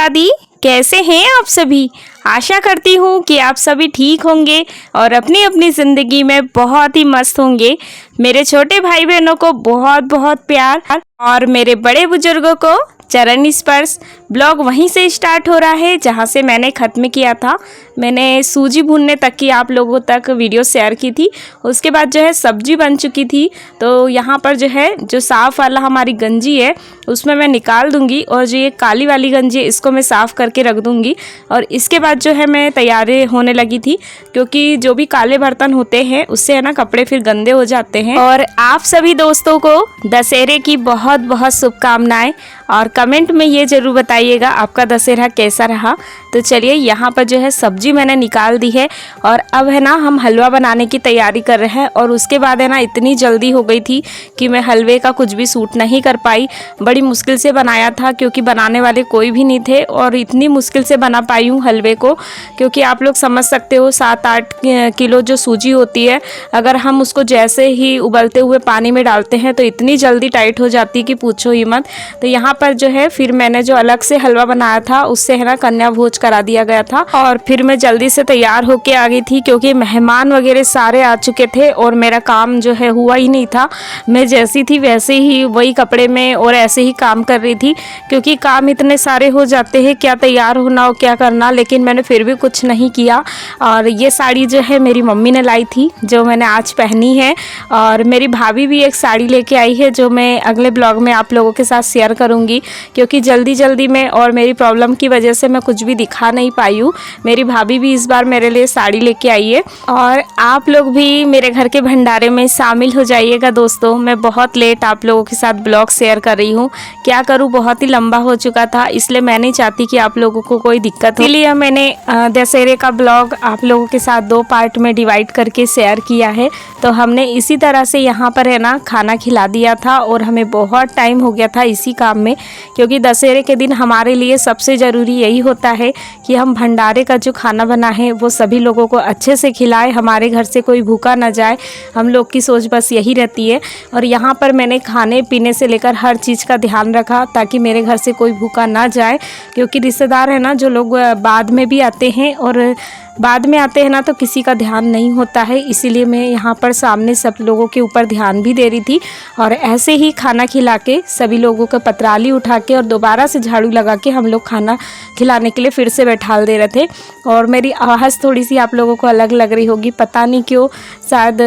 राधे, कैसे हैं आप सभी। आशा करती हूँ कि आप सभी ठीक होंगे और अपनी अपनी ज़िंदगी में बहुत ही मस्त होंगे। मेरे छोटे भाई बहनों को बहुत बहुत प्यार और मेरे बड़े बुजुर्गों को चरण स्पर्श। ब्लॉग वहीं से स्टार्ट हो रहा है जहाँ से मैंने ख़त्म किया था। मैंने सूजी भूनने तक की आप लोगों तक वीडियो शेयर की थी। उसके बाद जो है सब्जी बन चुकी थी, तो यहाँ पर जो है जो साफ़ वाला हमारी गंजी है उसमें मैं निकाल दूंगी और जो ये काली वाली गंजी है इसको मैं साफ़ करके रख दूंगी। और इसके बाद जो है मैं तैयारी होने लगी थी, क्योंकि जो भी काले बर्तन होते हैं उससे है ना कपड़े फिर गंदे हो जाते हैं। और आप सभी दोस्तों को दशहरे की बहुत बहुत शुभकामनाएं और कमेंट में ये ज़रूर बताइएगा आपका दशहरा कैसा रहा। तो चलिए यहाँ पर जो है सब्जी मैंने निकाल दी है और अब है ना हम हलवा बनाने की तैयारी कर रहे हैं। और उसके बाद है ना इतनी जल्दी हो गई थी कि मैं हलवे का कुछ भी शूट नहीं कर पाई। बड़ी मुश्किल से बनाया था क्योंकि बनाने वाले कोई भी नहीं थे और इतनी मुश्किल से बना पाई हूँ हलवे को, क्योंकि आप लोग समझ सकते हो 7-8 किलो जो सूजी होती है, अगर हम उसको जैसे ही उबलते हुए पानी में डालते हैं तो इतनी जल्दी टाइट हो जाती है कि पूछो ही मत। तो यहाँ पर जो है फिर मैंने जो अलग से हलवा बनाया था उससे है ना कन्या भोज करा दिया गया था। और फिर मैं जल्दी से तैयार होके आ गई थी क्योंकि मेहमान वगैरह सारे आ चुके थे और मेरा काम जो है हुआ ही नहीं था। मैं जैसी थी वैसे ही वही कपड़े में और ऐसे ही काम कर रही थी, क्योंकि काम इतने सारे हो जाते हैं, क्या तैयार होना हो क्या करना, लेकिन मैंने फिर भी कुछ नहीं किया। और ये साड़ी जो है मेरी मम्मी ने लाई थी जो मैंने आज पहनी है। और मेरी भाभी भी एक साड़ी लेके आई है जो मैं अगले ब्लॉग में आप लोगों के साथ शेयर करूँगी, क्योंकि जल्दी में और मेरी प्रॉब्लम की वजह से मैं कुछ भी दिखा नहीं पाई हूँ। मेरी भाभी भी इस बार मेरे लिए साड़ी लेके आई है। और आप लोग भी मेरे घर के भंडारे में शामिल हो जाइएगा दोस्तों। मैं बहुत लेट आप लोगों के साथ ब्लॉग शेयर कर रही हूँ, क्या करूँ बहुत ही लंबा हो चुका था, इसलिए मैं नहीं चाहती कि आप लोगों को कोई दिक्कत हो। इसलिए मैंने दशहरे का ब्लॉग आप लोगों के साथ 2 पार्ट में डिवाइड करके शेयर किया है। तो हमने इसी तरह से यहाँ पर है ना खाना खिला दिया था और हमें बहुत टाइम हो गया था इसी काम में, क्योंकि दशहरे के दिन हमारे लिए सबसे ज़रूरी यही होता है कि हम भंडारे का जो खाना बना है वो सभी लोगों को अच्छे से खिलाएं, हमारे घर से कोई भूखा ना जाए। हम लोग की सोच बस यही रहती है। और यहाँ पर मैंने खाने पीने से लेकर हर चीज़ का ध्यान रखा ताकि मेरे घर से कोई भूखा ना जाए, क्योंकि रिश्तेदार है ना जो लोग बाद में भी आते हैं और बाद में आते हैं ना तो किसी का ध्यान नहीं होता है। इसीलिए मैं यहाँ पर सामने सब लोगों के ऊपर ध्यान भी दे रही थी और ऐसे ही खाना खिला के सभी लोगों को पतराली उठा के और दोबारा से झाड़ू लगा के हम लोग खाना खिलाने के लिए फिर से बैठाल दे रहे थे। और मेरी आवाज़ थोड़ी सी आप लोगों को अलग लग रही होगी, पता नहीं क्यों, शायद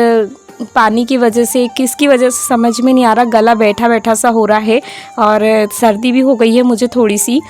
पानी की वजह से किसकी वजह से समझ में नहीं आ रहा, गला बैठा सा हो रहा है और सर्दी भी हो गई है मुझे थोड़ी सी।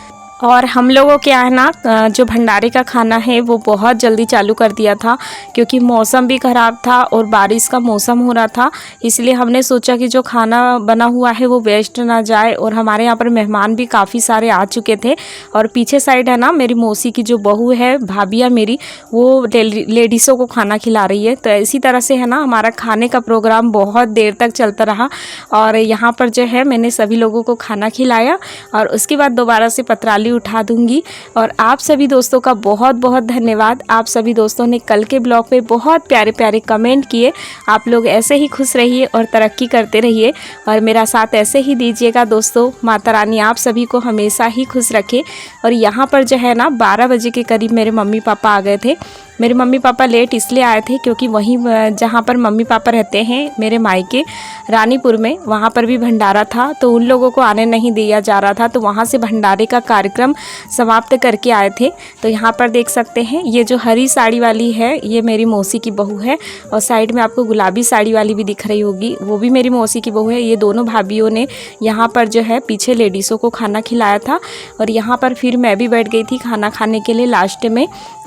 और हम लोगों के यहाँ ना जो भंडारे का खाना है वो बहुत जल्दी चालू कर दिया था, क्योंकि मौसम भी ख़राब था और बारिश का मौसम हो रहा था। इसलिए हमने सोचा कि जो खाना बना हुआ है वो वेस्ट ना जाए। और हमारे यहाँ पर मेहमान भी काफ़ी सारे आ चुके थे। और पीछे साइड है ना मेरी मौसी की जो बहू है, भाभिया मेरी, वो लेडीज़ों को खाना खिला रही है। तो इसी तरह से है ना हमारा खाने का प्रोग्राम बहुत देर तक चलता रहा। और यहाँ पर जो है मैंने सभी लोगों को खाना खिलाया और उसके बाद दोबारा से पतराली उठा दूंगी। और आप सभी दोस्तों का बहुत बहुत धन्यवाद। आप सभी दोस्तों ने कल के ब्लॉग पे बहुत प्यारे प्यारे कमेंट किए। आप लोग ऐसे ही खुश रहिए और तरक्की करते रहिए और मेरा साथ ऐसे ही दीजिएगा दोस्तों। माता रानी आप सभी को हमेशा ही खुश रखे। और यहाँ पर जो है ना 12 बजे के करीब मेरे मम्मी पापा आ गए थे। मेरे मम्मी पापा लेट इसलिए आए थे क्योंकि वहीं जहाँ पर मम्मी पापा रहते हैं मेरे मायके रानीपुर में, वहाँ पर भी भंडारा था, तो उन लोगों को आने नहीं दिया जा रहा था। तो वहाँ से भंडारे का कार्यक्रम समाप्त करके आए थे। तो यहाँ पर देख सकते हैं ये जो हरी साड़ी वाली है ये मेरी मौसी की बहू है और साइड में आपको गुलाबी साड़ी वाली भी दिख रही होगी, वो भी मेरी मौसी की बहू है। ये दोनों भाभियों ने यहाँ पर जो है पीछे लेडीज़ों को खाना खिलाया था। और यहाँ पर फिर मैं भी बैठ गई थी खाना खाने के लिए।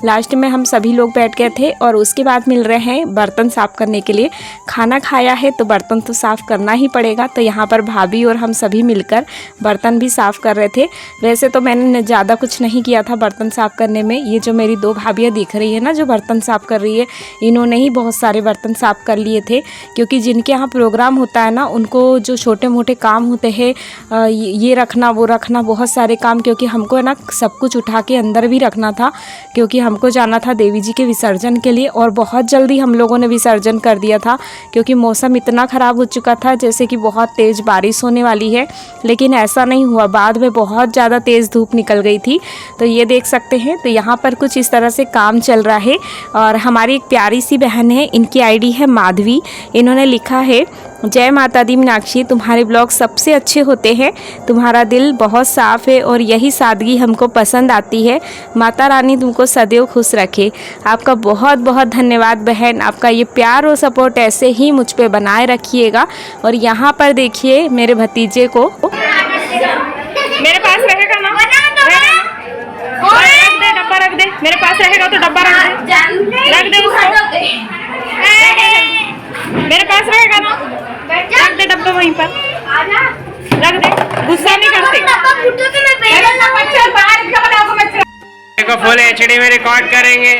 लास्ट में हम सभी लोग बैठ गए थे और उसके बाद मिल रहे हैं बर्तन साफ़ करने के लिए। खाना खाया है तो बर्तन तो साफ़ करना ही पड़ेगा। तो यहाँ पर भाभी और हम सभी मिलकर बर्तन भी साफ़ कर रहे थे। वैसे तो मैंने ज़्यादा कुछ नहीं किया था बर्तन साफ़ करने में। ये जो मेरी 2 भाभियाँ दिख रही है ना जो बर्तन साफ़ कर रही है, इन्होंने ही बहुत सारे बर्तन साफ़ कर लिए थे, क्योंकि जिनके यहाँ प्रोग्राम होता है ना उनको जो छोटे मोटे काम होते हैं, ये रखना वो रखना, बहुत सारे काम, क्योंकि हमको है ना सब कुछ उठा के अंदर भी रखना था, क्योंकि हमको जाना था देवी जी के विसर्जन के लिए। और बहुत जल्दी हम लोगों ने विसर्जन कर दिया था क्योंकि मौसम इतना ख़राब हो चुका था जैसे कि बहुत तेज़ बारिश होने वाली है, लेकिन ऐसा नहीं हुआ। बाद में बहुत ज़्यादा तेज़ धूप निकल गई थी। तो ये देख सकते हैं, तो यहाँ पर कुछ इस तरह से काम चल रहा है। और हमारी एक प्यारी सी बहन है, इनकी आईडी है माधवी। इन्होंने लिखा है, जय माता दी मीनाक्षी, तुम्हारे ब्लॉग सबसे अच्छे होते हैं, तुम्हारा दिल बहुत साफ़ है और यही सादगी हमको पसंद आती है। माता रानी तुमको सदैव खुश रखे। आपका बहुत बहुत धन्यवाद बहन, आपका ये प्यार और सपोर्ट ऐसे ही मुझ पे बनाए रखिएगा। और यहाँ पर देखिए मेरे भतीजे को, मेरे पास रहेगा ना, रख दे डब्बा, रख दे, मेरे पास रहेगा तो डब्बा रख दे उसको, मेरे पास रहेगा ना, रख दे डब्बा वहीं पर, रख दे, गुस्सा नहीं करते। देखो फुल HD में रिकॉर्ड करेंगे।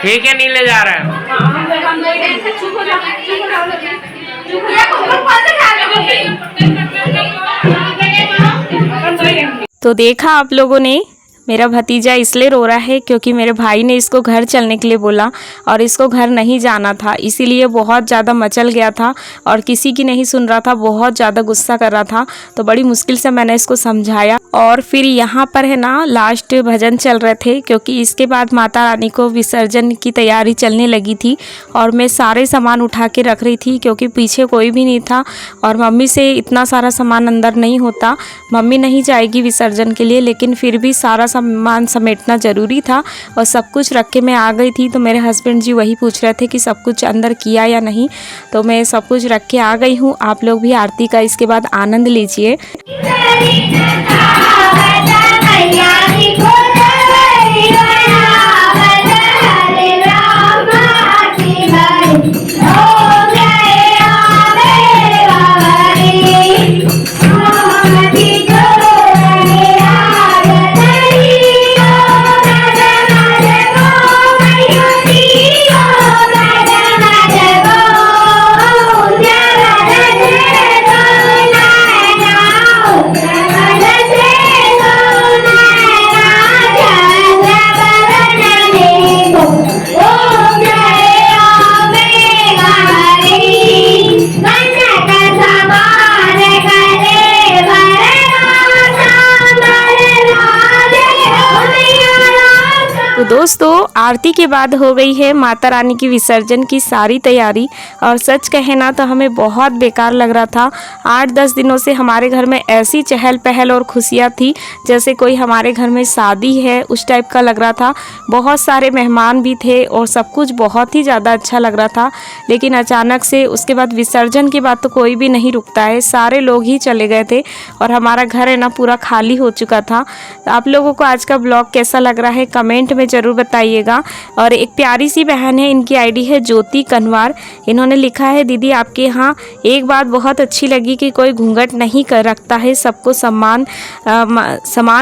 ठीक है, नहीं ले जा रहा है। तो देखा आप लोगों ने, मेरा भतीजा इसलिए रो रहा है क्योंकि मेरे भाई ने इसको घर चलने के लिए बोला और इसको घर नहीं जाना था, इसीलिए बहुत ज़्यादा मचल गया था और किसी की नहीं सुन रहा था, बहुत ज़्यादा गुस्सा कर रहा था। तो बड़ी मुश्किल से मैंने इसको समझाया। और फिर यहाँ पर है ना, लास्ट भजन चल रहे थे क्योंकि इसके बाद माता रानी को विसर्जन की तैयारी चलने लगी थी। और मैं सारे सामान उठा के रख रही थी क्योंकि पीछे कोई भी नहीं था और मम्मी से इतना सारा सामान अंदर नहीं होता। मम्मी नहीं जाएगी विसर्जन के लिए, लेकिन फिर भी सारा सामान समेटना ज़रूरी था और सब कुछ रख के मैं आ गई थी। तो मेरे हस्बैंड जी वही पूछ रहे थे कि सब कुछ अंदर किया या नहीं, तो मैं सब कुछ रख के आ गई हूँ। आप लोग भी आरती का इसके बाद आनंद लीजिए। तो दोस्तों आरती के बाद हो गई है माता रानी की विसर्जन की सारी तैयारी। और सच कहे ना तो हमें बहुत बेकार लग रहा था। 8-10 दिनों से हमारे घर में ऐसी चहल पहल और खुशियाँ थी जैसे कोई हमारे घर में शादी है, उस टाइप का लग रहा था। बहुत सारे मेहमान भी थे और सब कुछ बहुत ही ज़्यादा अच्छा लग रहा था। लेकिन अचानक से उसके बाद विसर्जन के बाद तो कोई भी नहीं रुकता है, सारे लोग ही चले गए थे और हमारा घर है ना पूरा खाली हो चुका था। आप लोगों को आज का ब्लॉग कैसा लग रहा है कमेंट में ज़रूर बताइएगा। और एक प्यारी सी बहन है, इनकी आईडी है ज्योति कनवार। इन्होंने लिखा है, दीदी आपके यहाँ एक बात बहुत अच्छी लगी कि कोई घूंघट नहीं कर रखता है, सबको समान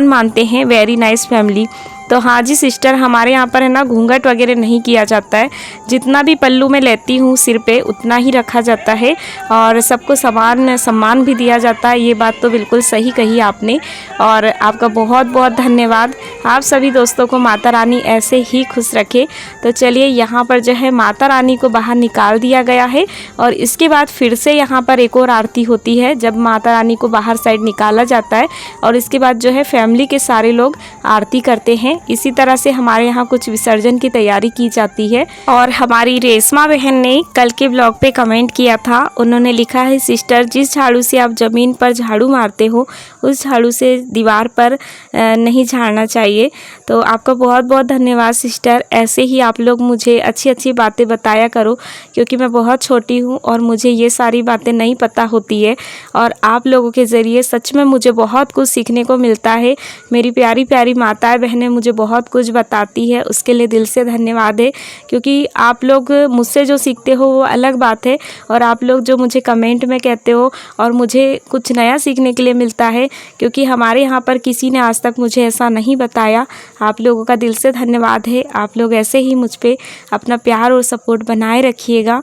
मानते हैं। Very nice family. तो हाँ जी सिस्टर, हमारे यहाँ पर है ना घूंघट वगैरह नहीं किया जाता है। जितना भी पल्लू में लेती हूँ सिर पे उतना ही रखा जाता है और सबको सम्मान भी दिया जाता है। ये बात तो बिल्कुल सही कही आपने और आपका बहुत बहुत धन्यवाद। आप सभी दोस्तों को माता रानी ऐसे ही खुश रखे। तो चलिए यहाँ पर जो है माता रानी को बाहर निकाल दिया गया है और इसके बाद फिर से यहाँ पर एक और आरती होती है जब माता रानी को बाहर साइड निकाला जाता है और इसके बाद जो है फैमिली के सारे लोग आरती करते हैं। इसी तरह से हमारे यहाँ कुछ विसर्जन की तैयारी की जाती है। और हमारी रेशमा बहन ने कल के ब्लॉग पे कमेंट किया था, उन्होंने लिखा है, सिस्टर जिस झाड़ू से आप ज़मीन पर झाड़ू मारते हो उस झाड़ू से दीवार पर नहीं झाड़ना चाहिए। तो आपका बहुत बहुत धन्यवाद सिस्टर। ऐसे ही आप लोग मुझे अच्छी अच्छी बातें बताया करो क्योंकि मैं बहुत छोटी हूँ और मुझे ये सारी बातें नहीं पता होती है और आप लोगों के ज़रिए सच में मुझे बहुत कुछ सीखने को मिलता है। मेरी प्यारी प्यारी माताएं बहनें मुझे मुझे बहुत कुछ बताती है, उसके लिए दिल से धन्यवाद है। क्योंकि आप लोग मुझसे जो सीखते हो वो अलग बात है, और आप लोग जो मुझे कमेंट में कहते हो और मुझे कुछ नया सीखने के लिए मिलता है, क्योंकि हमारे यहाँ पर किसी ने आज तक मुझे ऐसा नहीं बताया। आप लोगों का दिल से धन्यवाद है। आप लोग ऐसे ही मुझ पे अपना प्यार और सपोर्ट बनाए रखिएगा।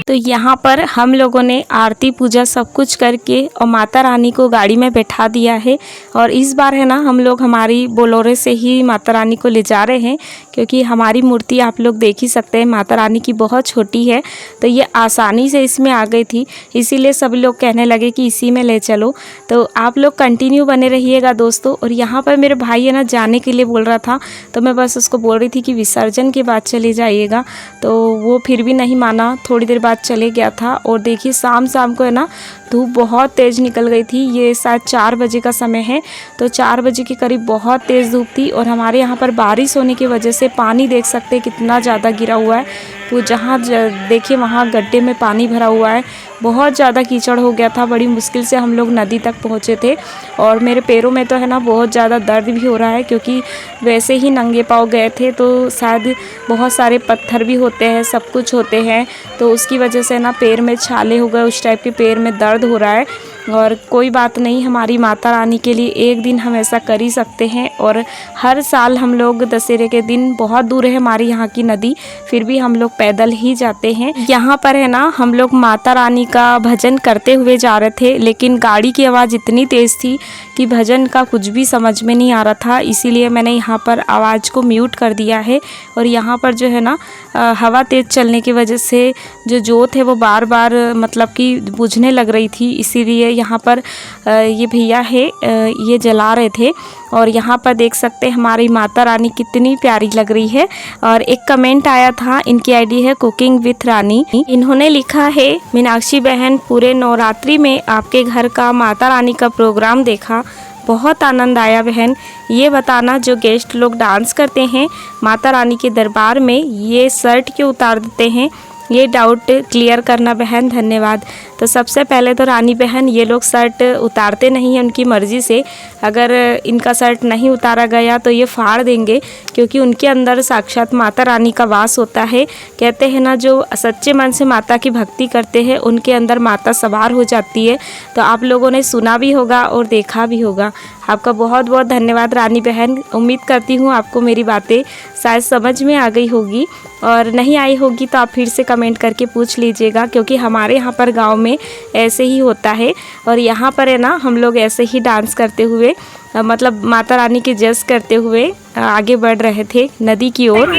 तो यहाँ पर हम लोगों ने आरती पूजा सब कुछ करके और माता रानी को गाड़ी में बैठा दिया है। और इस बार है ना हम लोग हमारी बोलोरे से ही माता रानी को ले जा रहे हैं, क्योंकि हमारी मूर्ति आप लोग देख ही सकते हैं माता रानी की बहुत छोटी है, तो ये आसानी से इसमें आ गई थी, इसीलिए सब लोग कहने लगे कि इसी में ले चलो। तो आप लोग कंटिन्यू बने रहिएगा दोस्तों। और यहाँ पर मेरे भाई है ना जाने के लिए बोल रहा था, तो मैं बस उसको बोल रही थी कि विसर्जन के बाद चले जाइएगा, तो वो फिर भी नहीं माना, थोड़ी देर बाद चले गया था। और देखिए शाम को है ना धूप बहुत तेज़ निकल गई थी। ये शायद 4 बजे का समय है, तो 4 बजे के करीब बहुत तेज़ धूप थी। और हमारे यहाँ पर बारिश होने की वजह से पानी देख सकते हैं कितना ज़्यादा गिरा हुआ है। वो जहाँ देखिए वहाँ गड्ढे में पानी भरा हुआ है, बहुत ज़्यादा कीचड़ हो गया था। बड़ी मुश्किल से हम लोग नदी तक पहुँचे थे। और मेरे पैरों में तो है ना बहुत ज़्यादा दर्द भी हो रहा है, क्योंकि वैसे ही नंगे पाँव गए थे, तो शायद बहुत सारे पत्थर भी होते हैं, सब कुछ होते हैं, तो उसकी वजह से ना पैर में छाले हो गए, उस टाइप के पैर में दर्द हो रहा है। और कोई बात नहीं, हमारी माता रानी के लिए एक दिन हम ऐसा कर ही सकते हैं। और हर साल हम लोग दशहरे के दिन, बहुत दूर है हमारी यहाँ की नदी, फिर भी हम लोग पैदल ही जाते हैं। यहाँ पर है ना हम लोग माता रानी का भजन करते हुए जा रहे थे, लेकिन गाड़ी की आवाज़ इतनी तेज़ थी कि भजन का कुछ भी समझ में नहीं आ रहा था, इसीलिए मैंने यहाँ पर आवाज़ को म्यूट कर दिया है। और यहाँ पर जो है ना हवा तेज़ चलने की वजह से जो जोत है वो बार बार मतलब कि बुझने लग रही थी, इसीलिए यहाँ पर ये भैया है ये जला रहे थे। और यहाँ पर देख सकते हैं हमारी माता रानी कितनी प्यारी लग रही है। और एक कमेंट आया था, इनकी आईडी है कुकिंग विथ रानी। इन्होंने लिखा है, मीनाक्षी बहन पूरे नवरात्रि में आपके घर का माता रानी का प्रोग्राम देखा, बहुत आनंद आया बहन। ये बताना जो गेस्ट लोग डांस करते हैं माता रानी के दरबार में, ये शर्ट क्यों उतार देते हैं, ये डाउट क्लियर करना बहन, धन्यवाद। तो सबसे पहले तो रानी बहन ये लोग शर्ट उतारते नहीं हैं उनकी मर्ज़ी से। अगर इनका शर्ट नहीं उतारा गया तो ये फाड़ देंगे, क्योंकि उनके अंदर साक्षात माता रानी का वास होता है। कहते हैं ना जो सच्चे मन से माता की भक्ति करते हैं उनके अंदर माता सवार हो जाती है। तो आप लोगों ने सुना भी होगा और देखा भी होगा। आपका बहुत बहुत धन्यवाद रानी बहन। उम्मीद करती हूँ आपको मेरी बातें शायद समझ में आ गई होगी, और नहीं आई होगी तो आप फिर से कमेंट करके पूछ लीजिएगा, क्योंकि हमारे यहाँ पर गांव में ऐसे ही होता है। और यहाँ पर है ना हम लोग ऐसे ही डांस करते हुए मतलब माता रानी के जस करते हुए आगे बढ़ रहे थे नदी की ओर।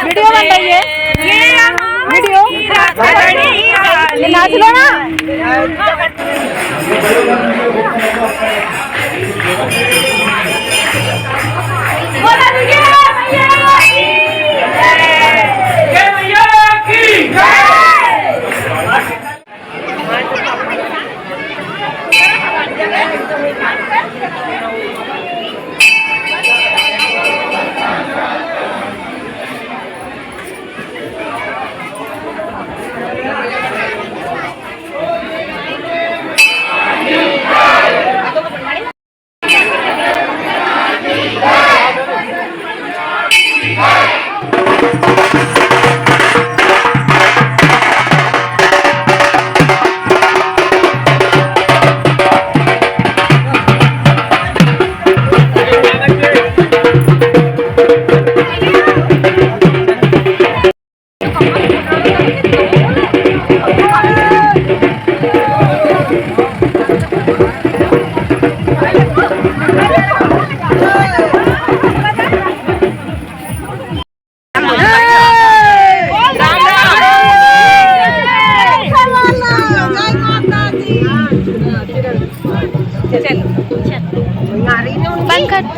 वीडियो बन रही है, वीडियो नाच लो ना।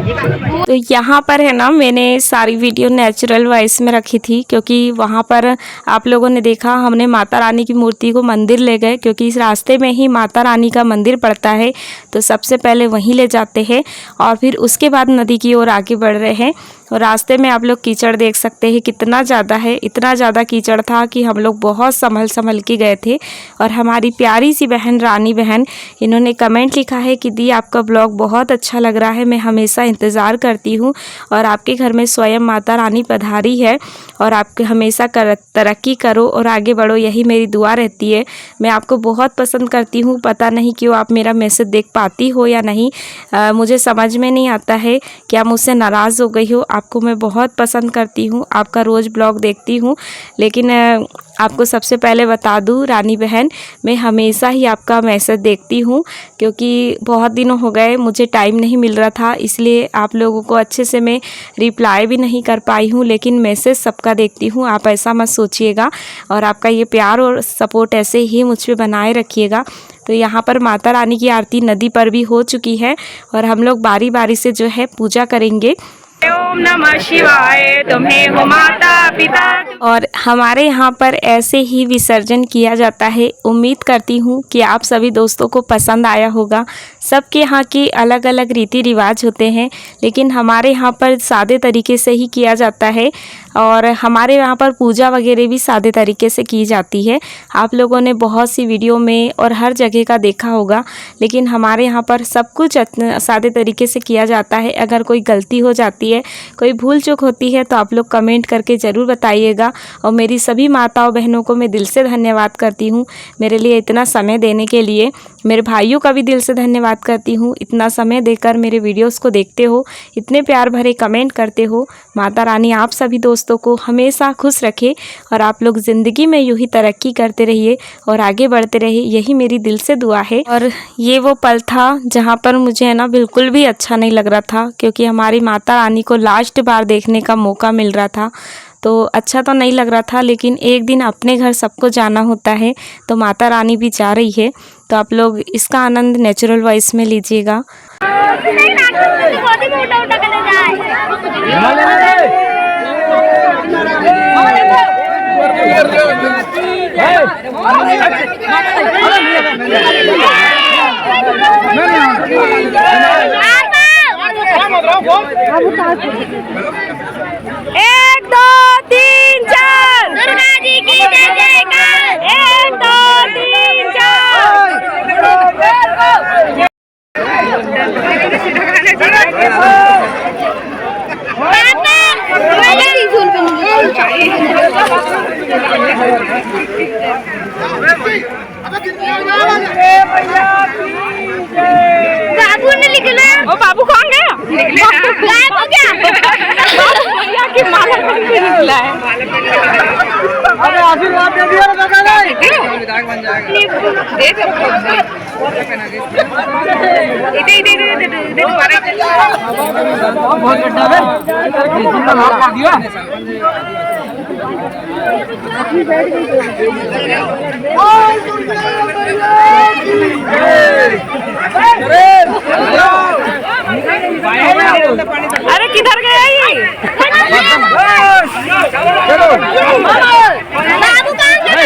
तो यहाँ पर है ना, मैंने सारी वीडियो नेचुरल वॉइस में रखी थी, क्योंकि वहाँ पर आप लोगों ने देखा हमने माता रानी की मूर्ति को मंदिर ले गए, क्योंकि इस रास्ते में ही माता रानी का मंदिर पड़ता है। तो सबसे पहले वहीं ले जाते हैं और फिर उसके बाद नदी की ओर आगे बढ़ रहे हैं। और रास्ते में आप लोग कीचड़ देख सकते हैं कितना ज़्यादा है। इतना ज़्यादा कीचड़ था कि हम लोग बहुत संभल के गए थे। और हमारी प्यारी सी बहन रानी बहन, इन्होंने कमेंट लिखा है कि दी आपका ब्लॉग बहुत अच्छा लग रहा है, मैं हमेशा इंतज़ार करती हूँ और आपके घर में स्वयं माता रानी पधारी है और आपके हमेशा तरक्की करो और आगे बढ़ो, यही मेरी दुआ रहती है। मैं आपको बहुत पसंद करती हूँ, पता नहीं क्यों आप मेरा मैसेज देख पाती हो या नहीं, मुझे समझ में नहीं आता है। क्या मुझसे नाराज़ हो गई हो? आपको मैं बहुत पसंद करती हूँ, आपका रोज़ ब्लॉग देखती हूँ। लेकिन आपको सबसे पहले बता दूँ रानी बहन, मैं हमेशा ही आपका मैसेज देखती हूँ, क्योंकि बहुत दिनों हो गए मुझे टाइम नहीं मिल रहा था, इसलिए आप लोगों को अच्छे से मैं रिप्लाई भी नहीं कर पाई हूँ। लेकिन मैसेज सबका देखती हूँ, आप ऐसा मत सोचिएगा। और आपका ये प्यार और सपोर्ट ऐसे ही मुझ पे बनाए रखिएगा। तो यहाँ पर माता रानी की आरती नदी पर भी हो चुकी है और हम लोग बारी बारी से जो है पूजा करेंगे। ओम नमः शिवाय, तुम्हें हो माता पिता। और हमारे यहाँ पर ऐसे ही विसर्जन किया जाता है। उम्मीद करती हूँ कि आप सभी दोस्तों को पसंद आया होगा। सबके यहाँ की अलग अलग रीति रिवाज होते हैं, लेकिन हमारे यहाँ पर सादे तरीके से ही किया जाता है। और हमारे यहाँ पर पूजा वगैरह भी सादे तरीके से की जाती है। आप लोगों ने बहुत सी वीडियो में और हर जगह का देखा होगा, लेकिन हमारे यहाँ पर सब कुछ सादे तरीके से किया जाता है। अगर कोई गलती हो जाती है, कोई भूल चूक होती है, तो आप लोग कमेंट करके ज़रूर बताइएगा। और मेरी सभी माताओं बहनों को मैं दिल से धन्यवाद करती हूँ मेरे लिए इतना समय देने के लिए। मेरे भाइयों का भी दिल से धन्यवाद करती हूँ, इतना समय देकर मेरे वीडियोस को देखते हो, इतने प्यार भरे कमेंट करते हो। माता रानी आप सभी दोस्तों को हमेशा खुश रखे और आप लोग ज़िंदगी में यूँ ही तरक्की करते रहिए और आगे बढ़ते रहिए, यही मेरी दिल से दुआ है। और ये वो पल था जहाँ पर मुझे है ना बिल्कुल भी अच्छा नहीं लग रहा था, क्योंकि हमारी माता रानी को लास्ट बार देखने का मौका मिल रहा था। तो अच्छा तो नहीं लग रहा था, लेकिन एक दिन अपने घर सबको जाना होता है, तो माता रानी भी जा रही है। तो आप लोग इसका आनंद नेचुरल वॉइस में लीजिएगा। एक दो तीन चार, दुर्गा जी की जय जयकार। एक दो तीन चार। बाबू ने निकला। ओ बाबू कौन गया? गायब हो गया। भैया की माला बन के निकला है। अरे आशीर्वाद दे दिया ना काका ने। विधायक बन जाएगा। दे दे बहुत बड़ा है। जितना मार कर दिया। अरे किधर गया ये? बाबू कहाँ गया?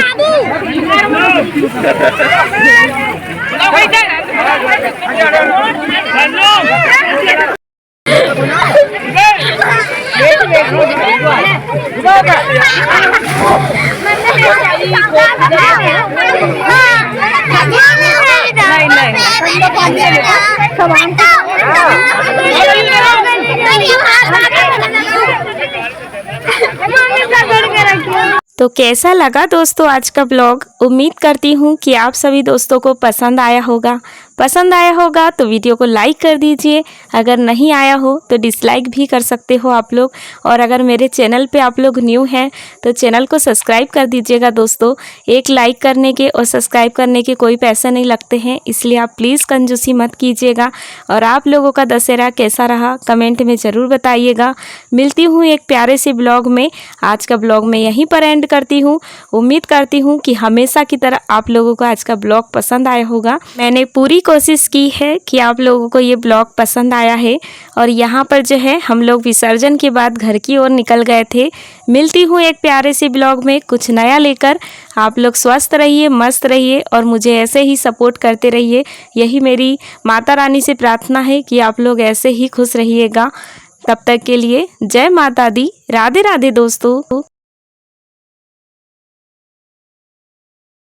तो कैसा लगा दोस्तों आज का ब्लॉग? उम्मीद करती हूँ कि आप सभी दोस्तों को पसंद आया होगा। पसंद आया होगा तो वीडियो को लाइक कर दीजिए, अगर नहीं आया हो तो डिसलाइक भी कर सकते हो आप लोग। और अगर मेरे चैनल पे आप लोग न्यू हैं तो चैनल को सब्सक्राइब कर दीजिएगा दोस्तों। एक लाइक करने के और सब्सक्राइब करने के कोई पैसे नहीं लगते हैं, इसलिए आप प्लीज़ कंजूसी मत कीजिएगा। और आप लोगों का दशहरा कैसा रहा कमेंट में ज़रूर बताइएगा। मिलती हूँ एक प्यारे से ब्लॉग में। आज का ब्लॉग मैं यहीं पर एंड करती हूँ। उम्मीद करती हूँ कि हमेशा की तरह आप लोगों को आज का ब्लॉग पसंद आया होगा। मैंने पूरी कोशिश की है कि आप लोगों को ये ब्लॉग पसंद आया है। और यहाँ पर जो है हम लोग विसर्जन के बाद घर की ओर निकल गए थे। मिलती हूँ एक प्यारे से ब्लॉग में कुछ नया लेकर। आप लोग स्वस्थ रहिए, मस्त रहिए और मुझे ऐसे ही सपोर्ट करते रहिए। यही मेरी माता रानी से प्रार्थना है कि आप लोग ऐसे ही खुश रहिएगा। तब तक के लिए जय माता दी, राधे राधे दोस्तों।